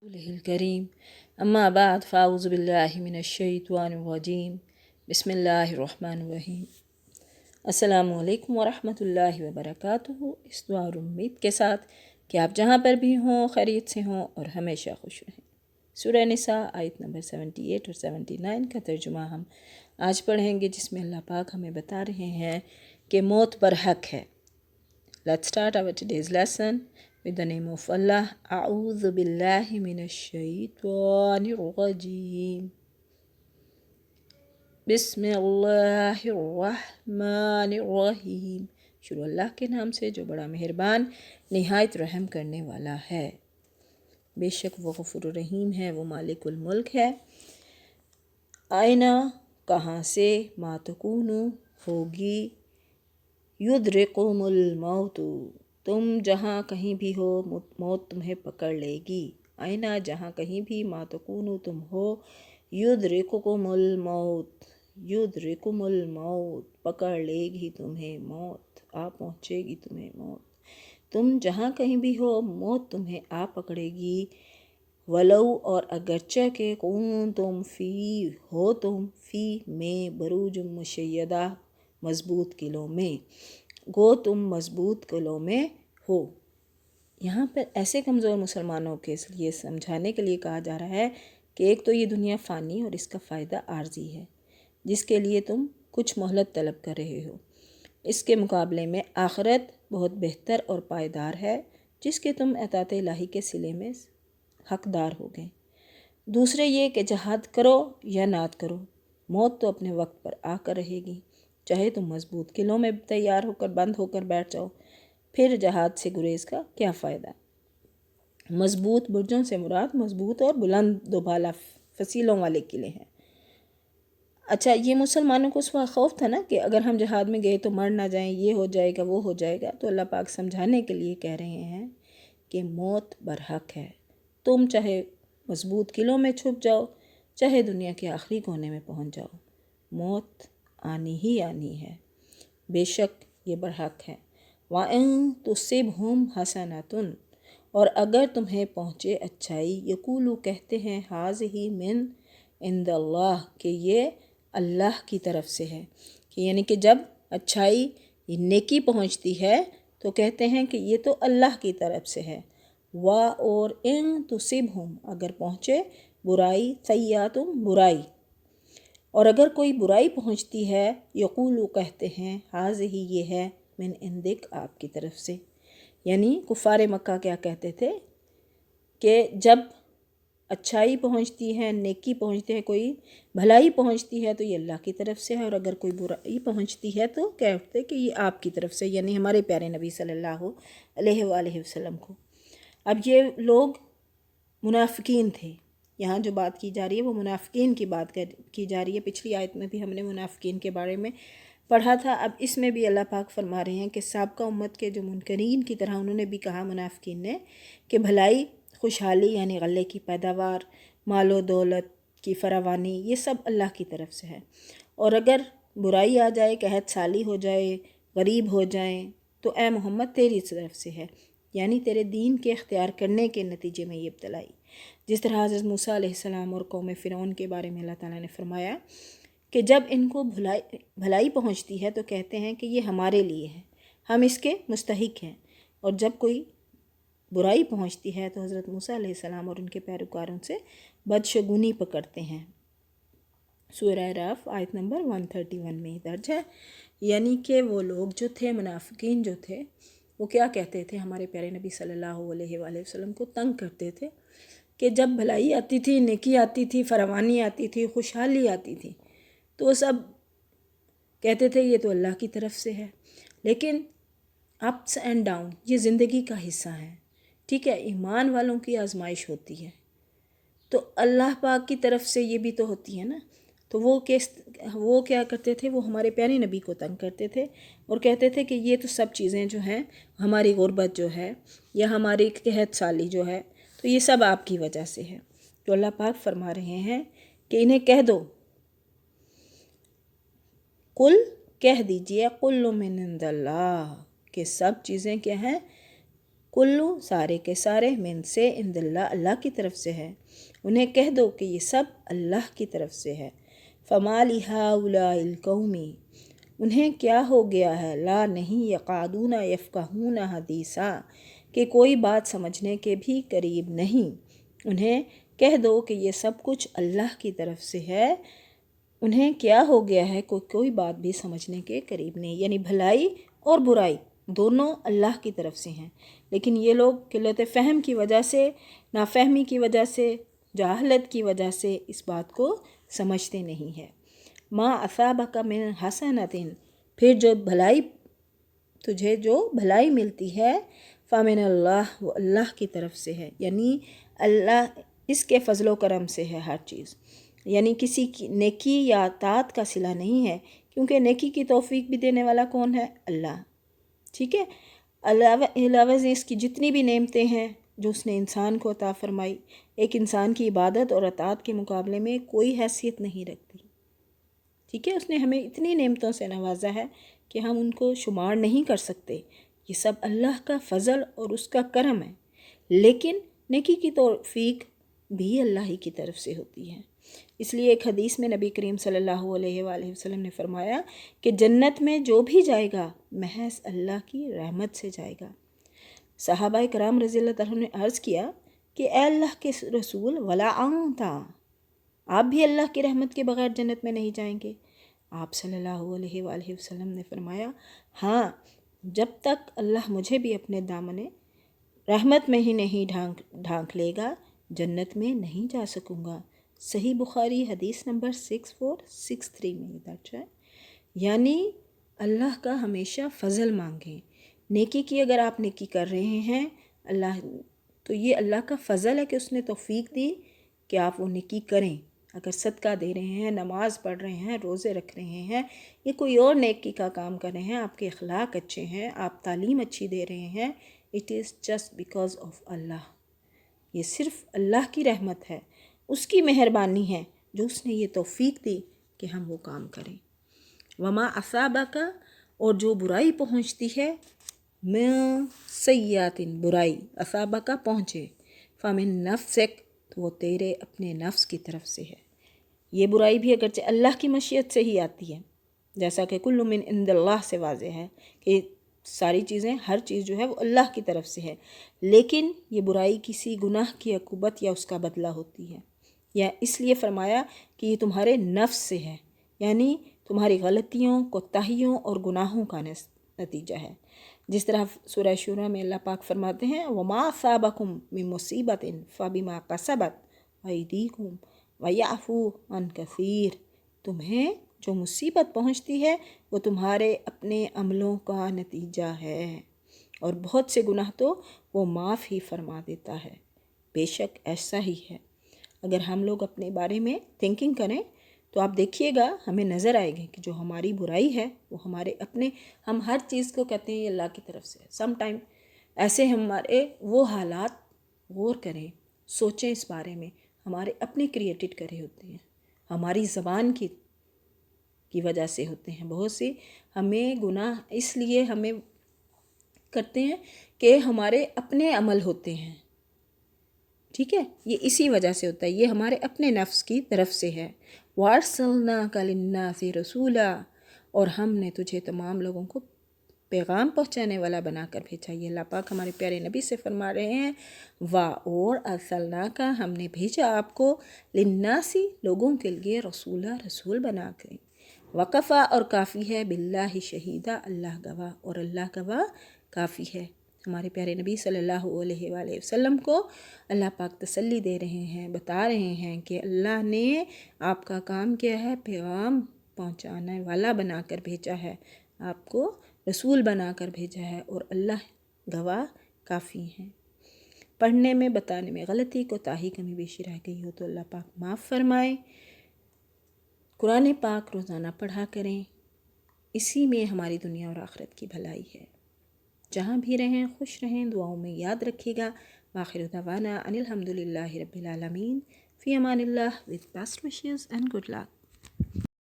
الکریم اما بعد فاعوذ باللہ من الشیطان الرجیم بسم اللہ الرحمن الرحیم۔ السلام علیکم ورحمۃ اللہ وبرکاتہ۔ اس دعا اور امید کے ساتھ کہ آپ جہاں پر بھی ہوں خیریت سے ہوں اور ہمیشہ خوش رہیں۔ سورہ نساء آیت نمبر 78 اور 79 کا ترجمہ ہم آج پڑھیں گے، جس میں اللہ پاک ہمیں بتا رہے ہیں کہ موت برحق ہے۔ Let's start our today's lesson with the name of Allah. أعوذ بالله من الشيطان الرجيم. بسم اللہ الرحمن الرحیم۔ شروع اللہ کے نام سے جو بڑا مہربان نہایت رحم کرنے والا ہے۔ بے شک وہ غفور الرحیم ہے، وہ مالک الملک ہے۔ آئینہ کہاں سے ما تکونو ہوگی، یدرککم الموت تم جہاں کہیں بھی ہو موت تمہیں پکڑ لے گی۔ آئینہ جہاں کہیں بھی ما تکونو تم ہو، یدرککم الموت یدرککم الموت پکڑ لے گی تمہیں موت، آ پہنچے گی تمہیں موت۔ تم جہاں کہیں بھی ہو موت تمہیں آ پکڑے گی۔ ولو اور اگرچہ کہ کنتم فی ہو تم فی میں بروج مشیدہ مضبوط قلعوں میں، گو تم مضبوط قلعوں میں ہو۔ یہاں پر ایسے کمزور مسلمانوں کے لیے سمجھانے کے لیے کہا جا رہا ہے کہ ایک تو یہ دنیا فانی اور اس کا فائدہ عارضی ہے، جس کے لیے تم کچھ مہلت طلب کر رہے ہو۔ اس کے مقابلے میں آخرت بہت بہتر اور پائیدار ہے، جس کے تم اطاعت الہی کے صلے میں حقدار ہو گئے۔ دوسرے یہ کہ جہاد کرو یا نہ کرو، موت تو اپنے وقت پر آ کر رہے گی، چاہے تم مضبوط قلعوں میں تیار ہو کر بند ہو کر بیٹھ جاؤ، پھر جہاد سے گریز کا کیا فائدہ۔ مضبوط برجوں سے مراد مضبوط اور بلند و بالا فصیلوں والے قلعے ہیں۔ اچھا، یہ مسلمانوں کو اس وقت خوف تھا نا کہ اگر ہم جہاد میں گئے تو مر نہ جائیں، یہ ہو جائے گا وہ ہو جائے گا، تو اللہ پاک سمجھانے کے لیے کہہ رہے ہیں کہ موت برحق ہے۔ تم چاہے مضبوط قلعوں میں چھپ جاؤ، چاہے دنیا کے آخری کونے میں پہنچ جاؤ، موت آنی ہی آنی ہے، بے شک یہ برحق ہے۔ وَإِن تُصِبْهُمْ حَسَنَةٌ اور اگر تمہیں پہنچے اچھائی، یقولو کہتے ہیں ہَٰذِهِ مِنْ عِنْدِ اللّٰہ کہ یہ اللہ کی طرف سے ہے، کہ یعنی کہ جب اچھائی نیکی پہنچتی ہے تو کہتے ہیں کہ یہ تو اللہ کی طرف سے ہے۔ اور ان تصبہم اگر پہنچے برائی، سیئاتم برائی، اور اگر کوئی برائی پہنچتی ہے، یقولو کہتے ہیں ہاذہ یہ ہے من عندک آپ کی طرف سے۔ یعنی کفار مکہ کیا کہتے تھے کہ جب اچھائی پہنچتی ہے، نیکی پہنچتی ہے، کوئی بھلائی پہنچتی ہے تو یہ اللہ کی طرف سے ہے، اور اگر کوئی برائی پہنچتی ہے تو کہتے کہ یہ آپ کی طرف سے، یعنی ہمارے پیارے نبی صلی اللہ علیہ وآلہ وسلم کو۔ اب یہ لوگ منافقین تھے، یہاں جو بات کی جا رہی ہے وہ منافقین کی بات کی جا رہی ہے۔ پچھلی آیت میں بھی ہم نے منافقین کے بارے میں پڑھا تھا، اب اس میں بھی اللہ پاک فرما رہے ہیں کہ سابقہ امت کے جو منکرین کی طرح انہوں نے بھی کہا منافقین نے کہ بھلائی، خوشحالی یعنی غلے کی پیداوار، مال و دولت کی فراوانی، یہ سب اللہ کی طرف سے ہے، اور اگر برائی آ جائے، قحط سالی ہو جائے، غریب ہو جائیں، تو اے محمد تیری طرف سے ہے، یعنی تیرے دین کے اختیار کرنے کے نتیجے میں یہ ابتلائی۔ جس طرح حضرت موسیٰ علیہ السلام اور قوم فرعون کے بارے میں اللہ تعالیٰ نے فرمایا کہ جب ان کو بھلائی پہنچتی ہے تو کہتے ہیں کہ یہ ہمارے لیے ہے، ہم اس کے مستحق ہیں، اور جب کوئی برائی پہنچتی ہے تو حضرت موسیٰ علیہ السلام اور ان کے پیروکاروں سے بدشگونی پکڑتے ہیں۔ سورہ اعراف آیت نمبر 131 میں درج ہے، یعنی کہ وہ لوگ جو تھے منافقین جو تھے وہ کیا کہتے تھے، ہمارے پیارے نبی صلی اللہ علیہ وآلہ وسلم کو تنگ کرتے تھے کہ جب بھلائی آتی تھی، نیکی آتی تھی، فراوانی آتی تھی، خوشحالی آتی تھی، تو وہ سب کہتے تھے یہ تو اللہ کی طرف سے ہے۔ لیکن اپس اینڈ ڈاؤن یہ زندگی کا حصہ ہے، ٹھیک ہے، ایمان والوں کی آزمائش ہوتی ہے، تو اللہ پاک کی طرف سے یہ بھی تو ہوتی ہے نا۔ تو وہ کیا کرتے تھے، وہ ہمارے پیارے نبی کو تنگ کرتے تھے اور کہتے تھے کہ یہ تو سب چیزیں جو ہیں، ہماری غربت جو ہے یا ہماری قحط سالی جو ہے، تو یہ سب آپ کی وجہ سے ہے۔ تو اللہ پاک فرما رہے ہیں کہ انہیں کہہ دو، قل کہہ دیجئے، کل من عند اللہ کہ سب چیزیں کیا ہیں، कुल्लू सारे के सारे मिन से इंदल्ला अल्लाह की तरफ से है। उन्हें कह दो कि ये सब अल्लाह की तरफ से है। फमा लिहाउलाइल कौमी, उन्हें क्या हो गया है, ला नहीं यक़ादूना यफ़क़हूना हदीसा, कि कोई बात समझने के भी करीब नहीं। उन्हें कह दो कि ये सब कुछ अल्लाह की तरफ से है। उन्हें क्या हो गया है, कोई बात भी समझने के करीब नहीं। यानी भलाई और बुराई दोनों अल्लाह की तरफ से हैं, लेकिन ये लोग किल्लत फ़हम की वजह से, नाफहमी की वजह से, जाहलत की वजह से इस बात को समझते नहीं है। मा असाबका मिन हसनतिन, फिर जो भलाई तुझे जो भलाई मिलती है, फ़मिन अल्लाह, वो अल्लाह की तरफ से है। यानी अल्लाह इसके फ़ज़ल व करम से है हर चीज़। यानी किसी की नेकी या तात का सिला नहीं है, क्योंकि नेकी की तौफीक भी देने वाला कौन है, अल्लाह। ठीक है। अलावा से इसकी जितनी भी नेमतें हैं जो उसने इंसान को अता फ़रमाई, एक इंसान की इबादत और अतात के मुकाबले में कोई हैसियत नहीं रखती। ठीक है। उसने हमें इतनी नेमतों से नवाजा है कि हम उनको शुमार नहीं कर सकते। ये सब अल्लाह का फ़ज़ल और उसका करम है, लेकिन नेकी की तौफीक भी अल्लाह ही की तरफ से होती है। इसलिए एक हदीस में नबी करीम सल्लल्लाहु अलैहि वसल्लम ने फरमाया कि जन्नत में जो भी जाएगा महज अल्लाह की रहमत से जाएगा। सहाबाए कराम रज़ियल्लाहु अन्हुम ने अर्ज़ किया कि ए अल्लाह के रसूल, वला अंता, आप भी अल्लाह की रहमत के बग़ैर जन्नत में नहीं जाएंगे। आप सल्लल्लाहु अलैहि वसल्लम ने फरमाया, हाँ, जब तक अल्लाह मुझे भी अपने दामने रहमत में ही नहीं ढांक लेगा, जन्नत में नहीं जा सकूँगा। सही बुखारी हदीस नंबर 6463 में दर्ज है। यानी अल्लाह का हमेशा फ़ज़ल मांगें। नेकी की अगर आप नेकी कर रहे हैं अल्लाह, तो ये अल्लाह का फ़ज़ल है कि उसने तौफ़ीक दी कि आप वो नेकी करें। अगर सदका दे रहे हैं, नमाज़ पढ़ रहे हैं, रोज़े रख रहे हैं, ये कोई और नेकी का काम कर रहे हैं, आपके अखलाक अच्छे हैं, आप तालीम अच्छी दे रहे हैं, it is just because of Allah. ये सिर्फ़ अल्लाह की रहमत है, उसकी मेहरबानी है जो उसने ये तौफ़ीक दी कि हम वो काम करें। वमा असाबका, और जो बुराई पहुँचती है, मैं सय्यातिन, बुराई, असाबका पहुँचे, फ़मिन नफ्सिक, तो वो तेरे अपने नफ्स की तरफ से है। ये बुराई भी अगरचे अल्लाह की मशीयत से ही आती है, जैसा कि कुल्लु मिन इंदल्लाह से वाज़े है कि सारी चीज़ें, हर चीज़ जो है वो अल्लाह की तरफ से है। लेकिन ये बुराई किसी गुनाह की अक़ूबत या उसका बदला होती है, या इसलिए फ़रमाया कि ये तुम्हारे नफ्स से है, यानी तुम्हारी गलतियों, कोताहियों और गुनाहों का नतीजा है। जिस तरह सूरह शूरा में अल्लाह पाक फरमाते हैं, वमा असाबकुम मिन मुसीबतिन फबिमा कसबत अयदीकुम वयअफू अन कसीर, तुम्हें जो मुसीबत पहुँचती है वो तुम्हारे अपने अमलों का नतीजा है, और बहुत से गुनाह तो वो माफ़ ही फरमा देता है। बेशक ऐसा ही है। अगर हम लोग अपने बारे में थिंकिंग करें तो आप देखिएगा, हमें नज़र आएगी कि जो हमारी बुराई है वो हमारे अपने, हम हर चीज़ को कहते हैं ये अल्लाह की तरफ से है। सम टाइम ऐसे हमारे वो हालात, गौर करें, सोचें इस बारे में, हमारे अपने क्रिएटेड करे होते हैं, हमारी ज़बान की वजह से होते हैं। बहुत सी हमें गुनाह इसलिए हमें करते हैं कि हमारे अपने अमल होते हैं। ठीक है, ये इसी वजह से होता है, ये हमारे अपने नफ्स की तरफ से है। वारसलनाका लिन्नासि रसूला, और हमने तुझे तमाम लोगों को पैगाम पहुँचाने वाला बनाकर भेजा। ये अल्लाह पाक हमारे प्यारे नबी से फरमा रहे हैं, वाह, और अरसलनाका, हमने भेजा आपको, लिन्नासी, लोगों के लिए, रसूला, रसूल बना कर। वक़फ़ा, और काफ़ी है, बिल्लाहि शहीदा, अल्लाह गवाह, और अल्लाह गवाह काफ़ी है। हमारे प्यारे नबी सल्लल्लाहु अलैहि वसल्लम को अल्लाह पाक तसल्ली दे रहे हैं, बता रहे हैं कि अल्लाह ने आपका काम किया है, पैगाम पहुँचाने वाला बनाकर भेजा है, आपको रसूल बनाकर भेजा है, और अल्लाह गवाह काफ़ी हैं। पढ़ने में, बताने में गलती, कोताही, कमी बेशी रह गई हो तो अल्लाह पाक माफ़ फरमाए। कुरान पाक रोज़ाना पढ़ा करें, इसी में हमारी दुनिया और आखिरत की भलाई है। जहाँ भी रहें खुश रहें, दुआओं में याद रखिएगा। आखिर दवाना अनिल हम्दुलिल्लाहि रब्बिल आलमीन, फ़ी अमानिल्लाह, with best wishes and good luck.